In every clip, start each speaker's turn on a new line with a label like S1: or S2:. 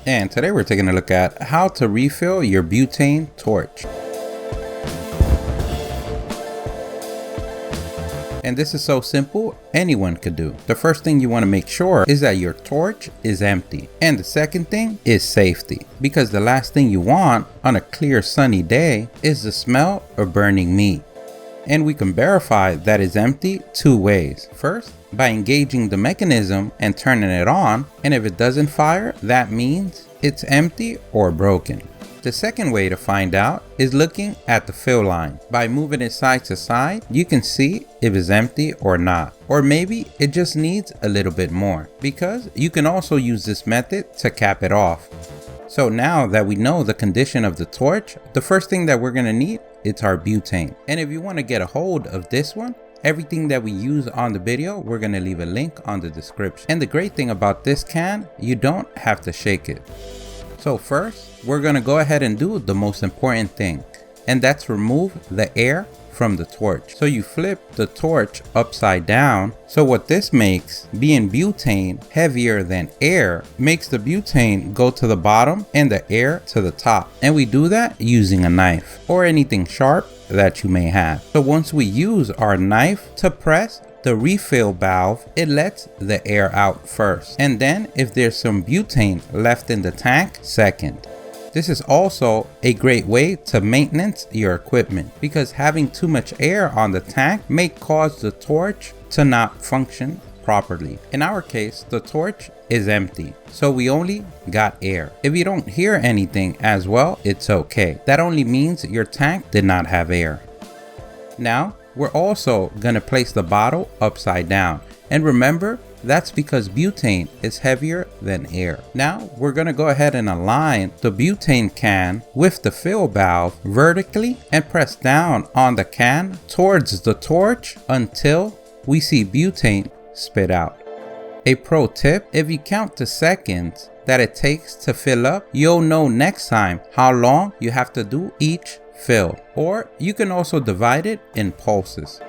S1: And today we're taking a look at how to refill your butane torch. And this is so simple, anyone could do. The first thing you want to make sure is that your torch is empty. And the second thing is safety, because the last thing you want on a clear sunny day is the smell of burning meat. And we can verify that it's empty two ways. First, by engaging the mechanism and turning it on, and if it doesn't fire, that means it's empty or broken. The second way to find out is looking at the fill line. By moving it side to side, you can see if it's empty or not. Or maybe it just needs a little bit more, because you can also use this method to cap it off. So now that we know the condition of the torch, the first thing that we're gonna need is our butane. And if you wanna get a hold of this one, everything that we use on the video, we're gonna leave a link on the description. And the great thing about this can, you don't have to shake it. So first, we're gonna go ahead and do the most important thing, and that's remove the air from the torch. So you flip the torch upside down. So what this makes, being butane heavier than air, makes the butane go to the bottom and the air to the top. And we do that using a knife or anything sharp that you may have. So once we use our knife to press the refill valve, it lets the air out first. And then if there's some butane left in the tank, second. This is also a great way to maintenance your equipment, because having too much air on the tank may cause the torch to not function properly. In our case, the torch is empty, so we only got air. If you don't hear anything as well, it's okay. That only means your tank did not have air. Now, we're also gonna place the bottle upside down. And remember, that's because butane is heavier than air. Now we're gonna go ahead and align the butane can with the fill valve vertically and press down on the can towards the torch until we see butane spit out. A pro tip, if you count the seconds that it takes to fill up, you'll know next time how long you have to do each fill. Or you can also divide it in pulses.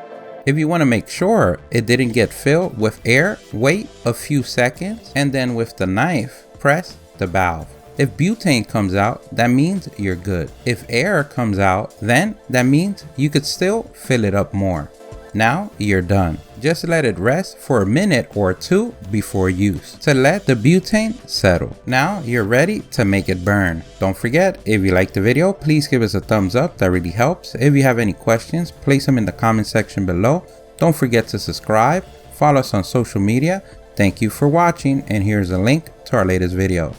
S1: If you want to make sure it didn't get filled with air, wait a few seconds and then with the knife, press the valve. If butane comes out, that means you're good. If air comes out, then that means you could still fill it up more. Now you're done. Just let it rest for a minute or two before use to let the butane settle. Now you're ready to make it burn. Don't forget, if you liked the video, please give us a thumbs up. That really helps. If you have any questions, place them in the comment section below. Don't forget to subscribe. Follow us on social media. Thank you for watching, and here's a link to our latest video.